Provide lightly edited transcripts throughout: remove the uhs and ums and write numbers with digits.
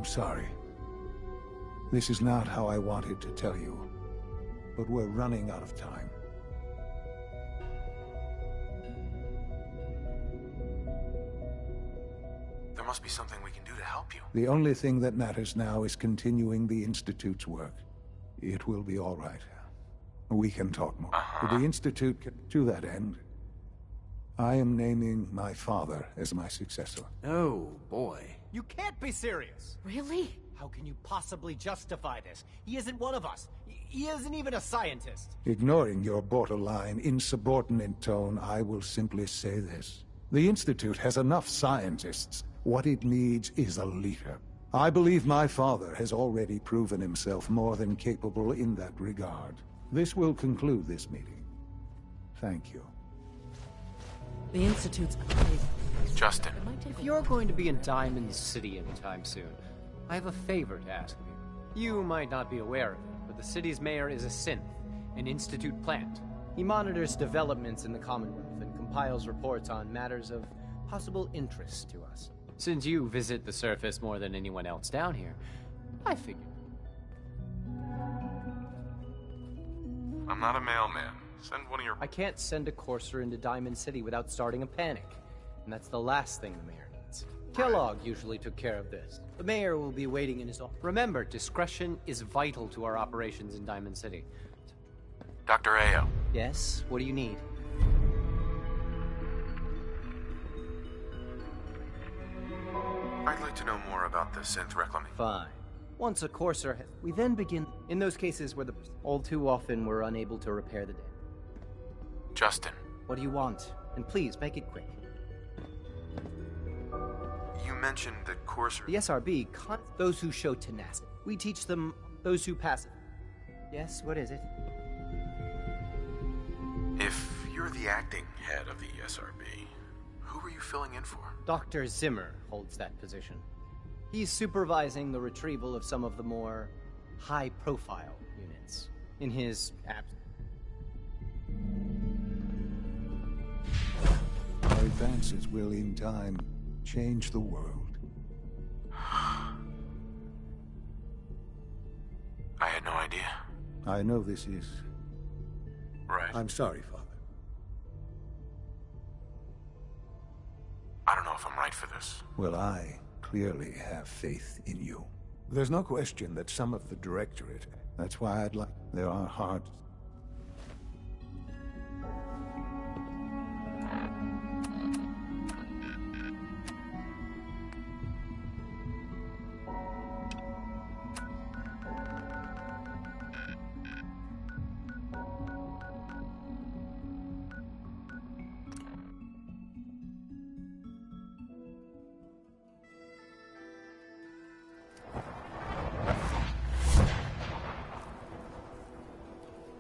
I'm sorry. This is not how I wanted to tell you, but we're running out of time. There must be something we can do to help you. The only thing that matters now is continuing the Institute's work. It will be all right. We can talk more. The Institute can... To that end, I am naming my father as my successor. Oh, boy. You can't be serious! Really? How can you possibly justify this? He isn't one of us. He isn't even a scientist. Ignoring your borderline, insubordinate tone, I will simply say this. The Institute has enough scientists. What it needs is a leader. I believe my father has already proven himself more than capable in that regard. This will conclude this meeting. Thank you. The Institute's... Justin. If you're going to be in Diamond City anytime soon, I have a favor to ask of you. You might not be aware of it, but the city's mayor is a synth, an Institute plant. He monitors developments in the Commonwealth and compiles reports on matters of possible interest to us. Since you visit the surface more than anyone else down here, I figured. I'm not a mailman. Send one of your... I can't send a courser into Diamond City without starting a panic. And that's the last thing the mayor needs. Kellogg usually took care of this. The mayor will be waiting in his office. Remember, discretion is vital to our operations in Diamond City. Dr. Ayo. Yes? What do you need? I'd like to know more about the synth reclamation. Fine. Once a courser has... We then begin... In those cases where the... All too often we're unable to repair the damage. Justin. What do you want? And please, make it quick. You mentioned that Courser... The SRB, those who show tenacity. We teach them those who pass it. Yes, what is it? If you're the acting head of the SRB, who are you filling in for? Dr. Zimmer holds that position. He's supervising the retrieval of some of the more high-profile units in his absence. Our advances will, in time, change the world. I had no idea. I know this is... Right. I'm sorry, Father. I don't know if I'm right for this. Well, I clearly have faith in you. There's no question that some of the Directorate... That's why I'd like... There are hard...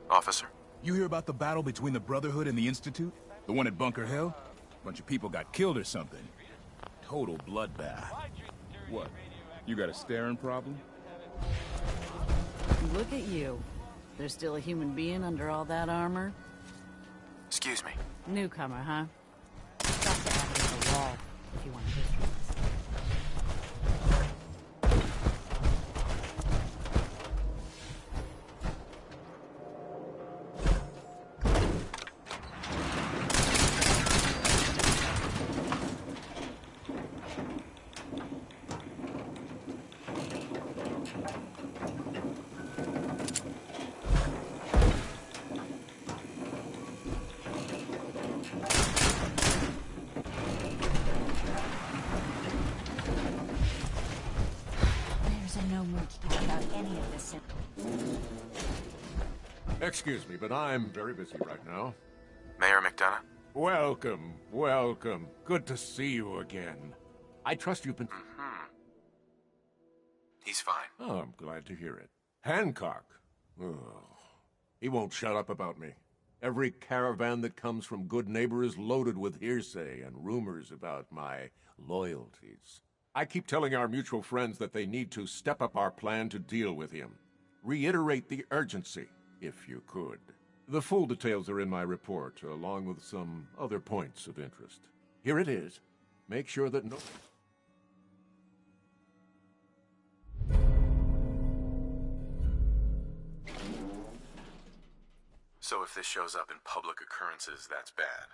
Officer? You hear about the battle between the Brotherhood and the Institute? The one at Bunker Hill? Bunch of people got killed or something. Total bloodbath. What? You got a staring problem? Look at you. There's still a human being under all that armor? Excuse me. Newcomer, huh? Got to add it to the wall if you want history lesson. Excuse me, but I'm very busy right now. Mayor McDonough? Welcome, welcome. Good to see you again. I trust you've been... He's fine. Oh, I'm glad to hear it. Hancock. Oh, he won't shut up about me. Every caravan that comes from Good Neighbor is loaded with hearsay and rumors about my loyalties. I keep telling our mutual friends that they need to step up our plan to deal with him. Reiterate the urgency, if you could. The full details are in my report, along with some other points of interest. Here it is. Make sure that no... So if this shows up in public occurrences, that's bad.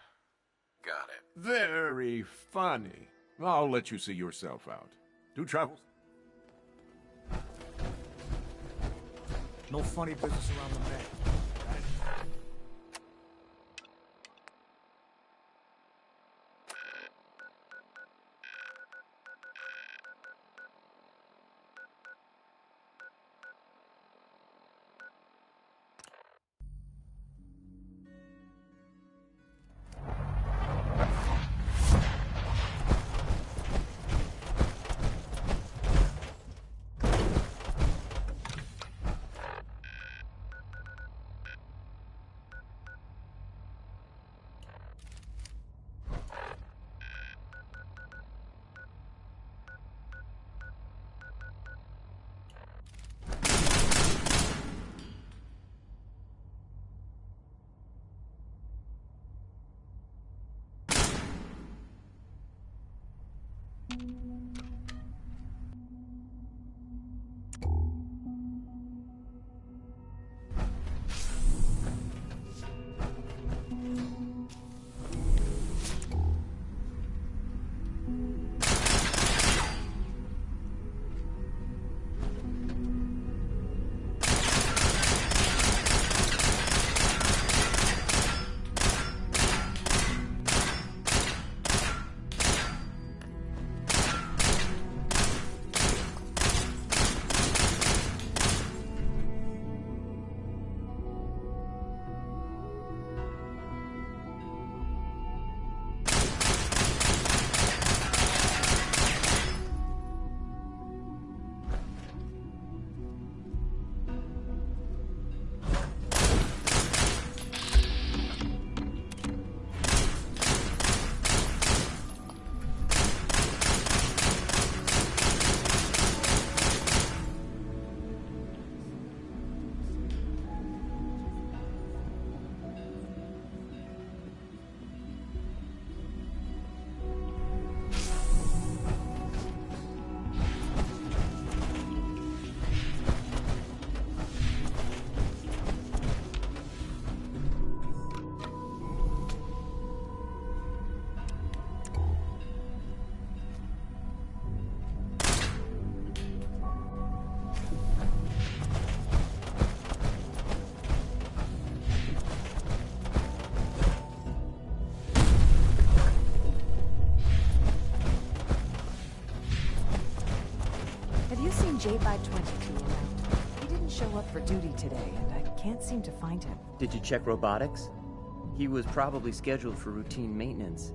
Got it. Very funny. I'll let you see yourself out. Do travel. No funny business around the bank. J522 around. He didn't show up for duty today, and I can't seem to find him. Did you check robotics? He was probably scheduled for routine maintenance.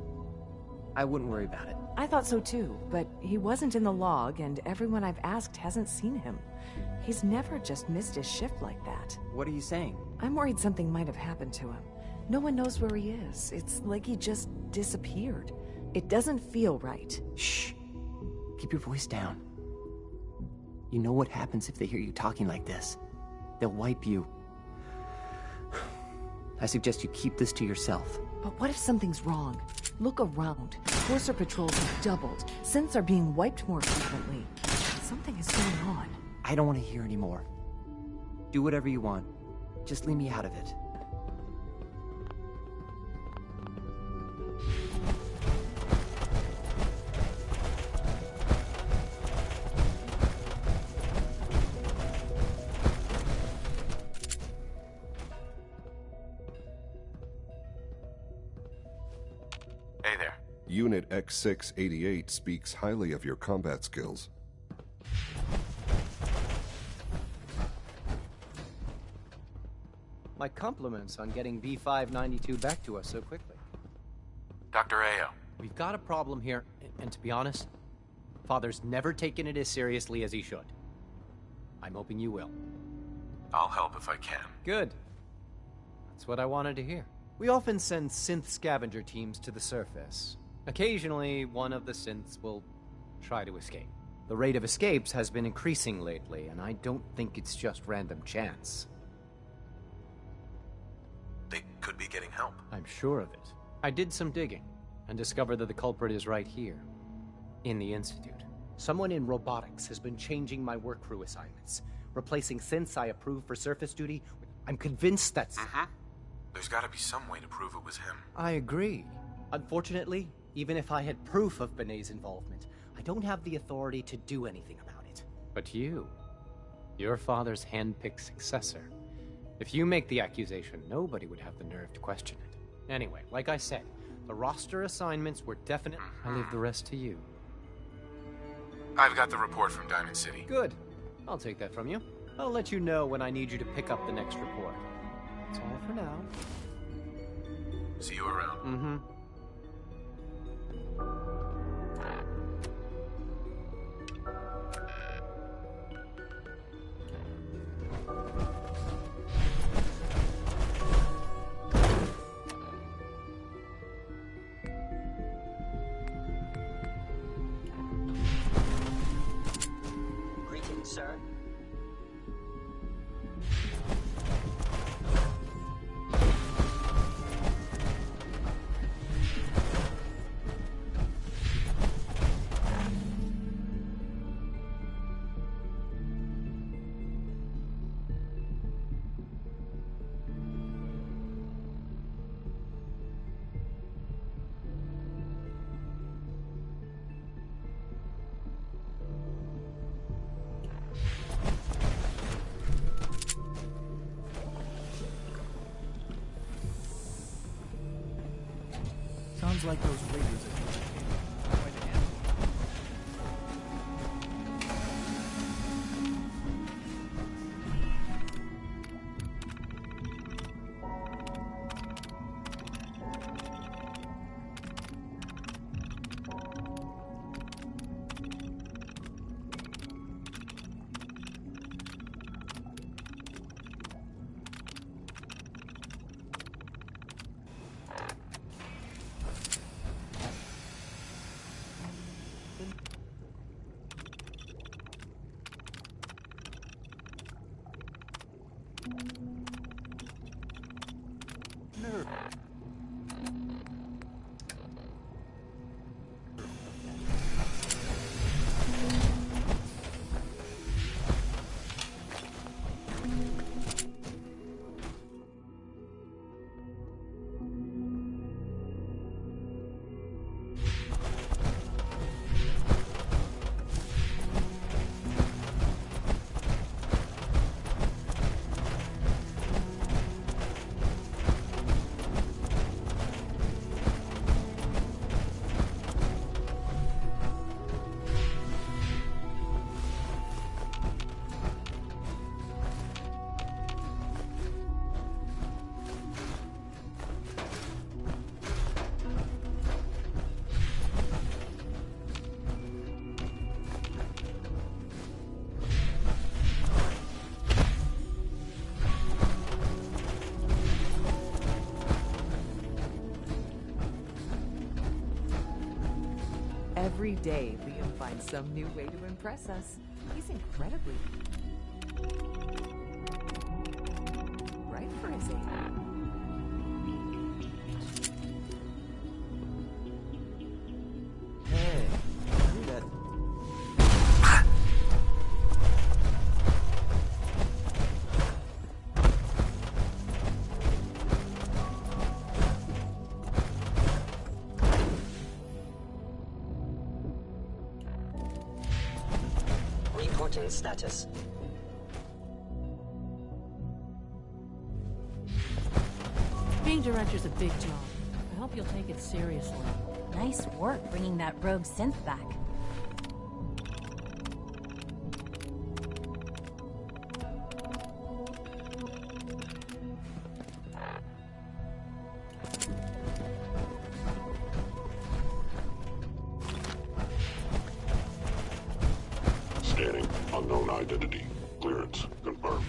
I wouldn't worry about it. I thought so too, but he wasn't in the log, and everyone I've asked hasn't seen him. He's never just missed his shift like that. What are you saying? I'm worried something might have happened to him. No one knows where he is. It's like he just disappeared. It doesn't feel right. Shh. Keep your voice down. You know what happens if they hear you talking like this. They'll wipe you. I suggest you keep this to yourself. But what if something's wrong? Look around. Courser patrols have doubled. Synths are being wiped more frequently. Something is going on. I don't want to hear anymore. Do whatever you want. Just leave me out of it. Hey there. Unit X688 speaks highly of your combat skills. My compliments on getting B592 back to us so quickly. Dr. Ayo. We've got a problem here, and to be honest, Father's never taken it as seriously as he should. I'm hoping you will. I'll help if I can. Good. That's what I wanted to hear. We often send synth scavenger teams to the surface. Occasionally, one of the synths will try to escape. The rate of escapes has been increasing lately, and I don't think it's just random chance. They could be getting help. I'm sure of it. I did some digging, and discovered that the culprit is right here, in the Institute. Someone in robotics has been changing my work crew assignments, replacing synths I approve for surface duty. I'm convinced that's... There's gotta be some way to prove it was him. I agree. Unfortunately, even if I had proof of Benet's involvement, I don't have the authority to do anything about it. But you, your father's hand-picked successor, if you make the accusation, nobody would have the nerve to question it. Anyway, like I said, the roster assignments were definite. I leave the rest to you. I've got the report from Diamond City. Good. I'll take that from you. I'll let you know when I need you to pick up the next report. That's all for now. See you around. Mm-hmm. Greetings, sir. Sounds like those raiders are quite a handful. Every day, Liam finds some new way to impress us. He's incredibly right for his age. Hey, who that? Reporting status. Being director's a big job. I hope you'll take it seriously. Nice work bringing that rogue synth back. Scanning. Unknown identity. Clearance confirmed.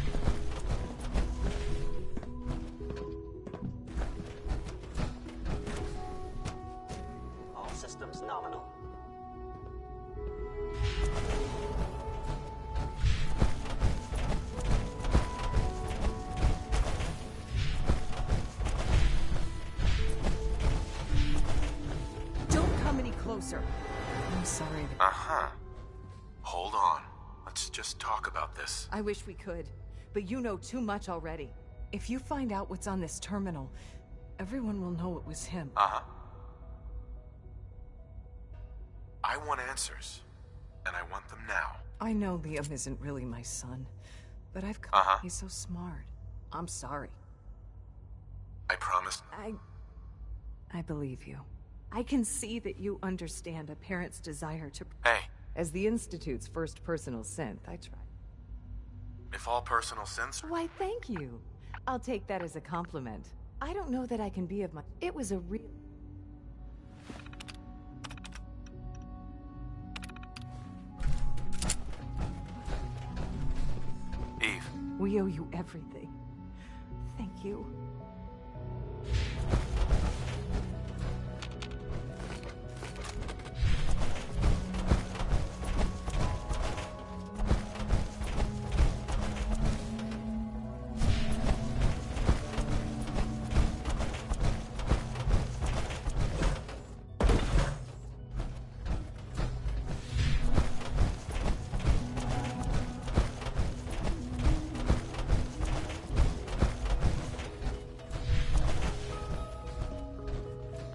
All systems nominal. Don't come any closer. I'm sorry. Uh-huh. Hold on. Let's just talk about this. I wish we could, but you know too much already. If you find out what's on this terminal, everyone will know it was him. Uh-huh. I want answers, and I want them now. I know Liam isn't really my son, but I've come. He's so smart. I'm sorry. I promise. I believe you. I can see that you understand a parent's desire to... Hey. As the Institute's first personal synth, I try. If all personal synths... Why, thank you. I'll take that as a compliment. I don't know that I can be of my... It was a real... Eve. We owe you everything. Thank you.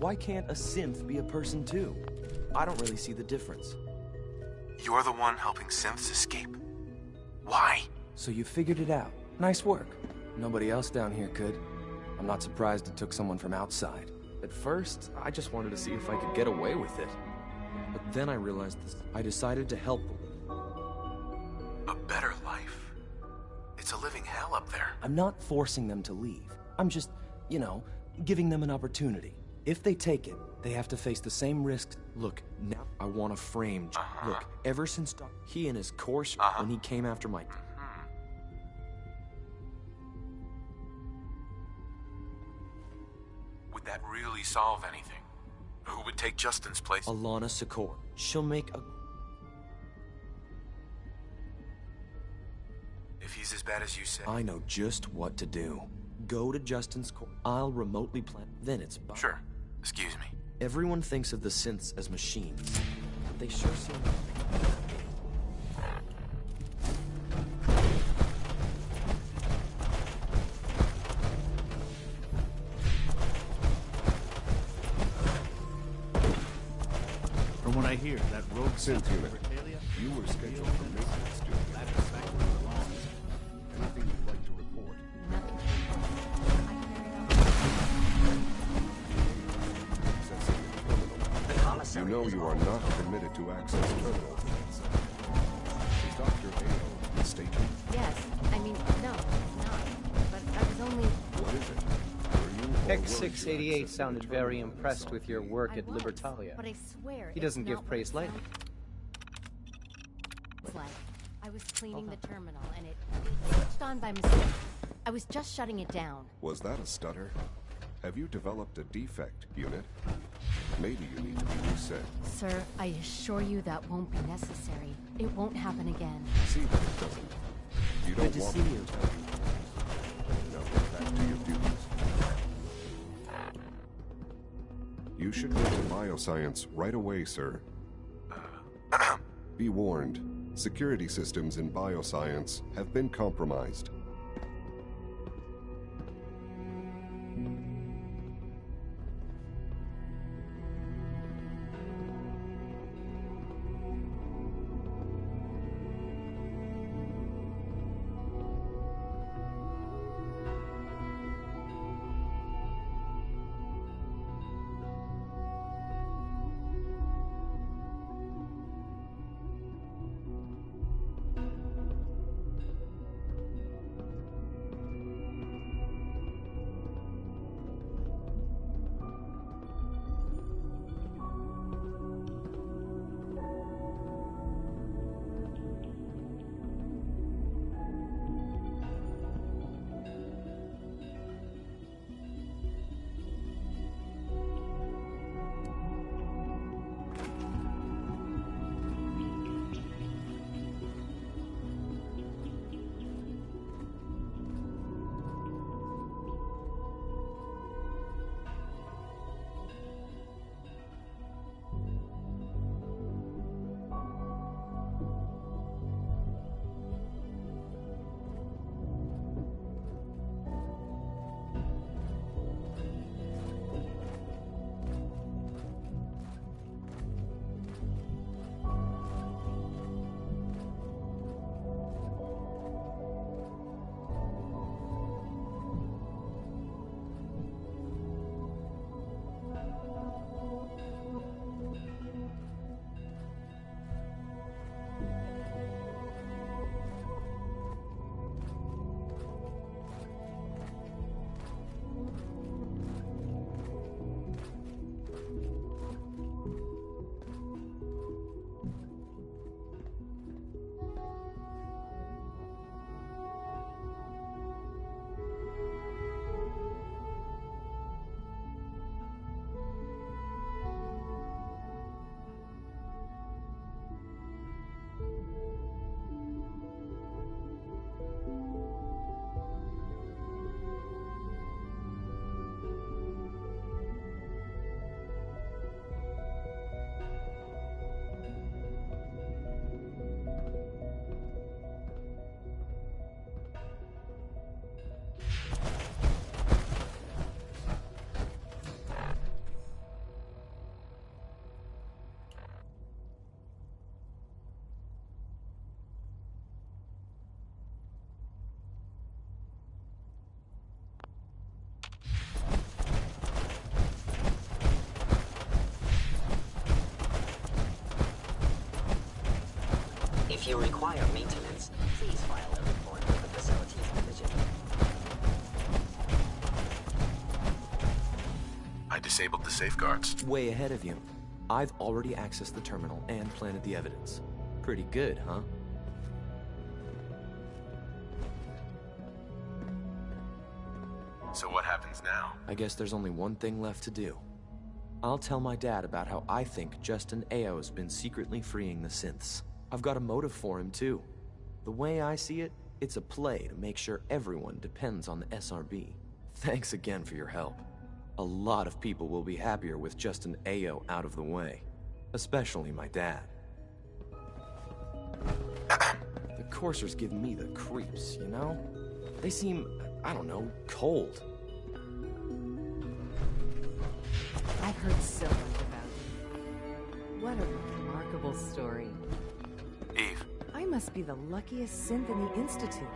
Why can't a synth be a person too? I don't really see the difference. You're the one helping synths escape. Why? So you figured it out. Nice work. Nobody else down here could. I'm not surprised it took someone from outside. At first, I just wanted to see if I could get away with it. But then I realized this. I decided to help. A better life? It's a living hell up there. I'm not forcing them to leave. I'm just, you know, giving them an opportunity. If they take it, they have to face the same risks. Look, now I want to frame. Look, ever since he and his course, when he came after my... Would that really solve anything? Who would take Justin's place? Alana Secor. She'll make a... If he's as bad as you say... I know just what to do. Go to Justin's court. I'll remotely plan. Then it's... Sure. Excuse me. Everyone thinks of the synths as machines. But they sure seem... From what I hear, that rogue synth unit. You were scheduled for maintenance duty. Anything you'd like to report? You know you are not permitted to access terminal. Is Dr. Ayo mistaken? Yes. I mean, no, it's not. But I was only... What is it? Were you or X688 sounded very impressed with your work at Libertalia. But I swear He doesn't it's give not praise what it lightly. sounds like. I was cleaning the terminal and it switched on by mistake. I was just shutting it down. Was that a stutter? Have you developed a defect, unit? Maybe you need to be reset. Sir, I assure you that won't be necessary. It won't happen again. See that it doesn't. You don't Good to want see me you. to tell you. Now get back to your duties. You should go to bioscience right away, sir. Be warned. Security systems in bioscience have been compromised. If you require maintenance, please file a report with the Facilities Division. I disabled the safeguards. Way ahead of you. I've already accessed the terminal and planted the evidence. Pretty good, huh? So what happens now? I guess there's only one thing left to do. I'll tell my dad about how I think Justin Ao's been secretly freeing the synths. I've got a motive for him, too. The way I see it, it's a play to make sure everyone depends on the SRB. Thanks again for your help. A lot of people will be happier with Justin Ao out of the way. Especially my dad. The coursers give me the creeps, you know? They seem, I don't know, cold. I've heard so much about you. What a remarkable story. Eve. I must be the luckiest synth in the Institute.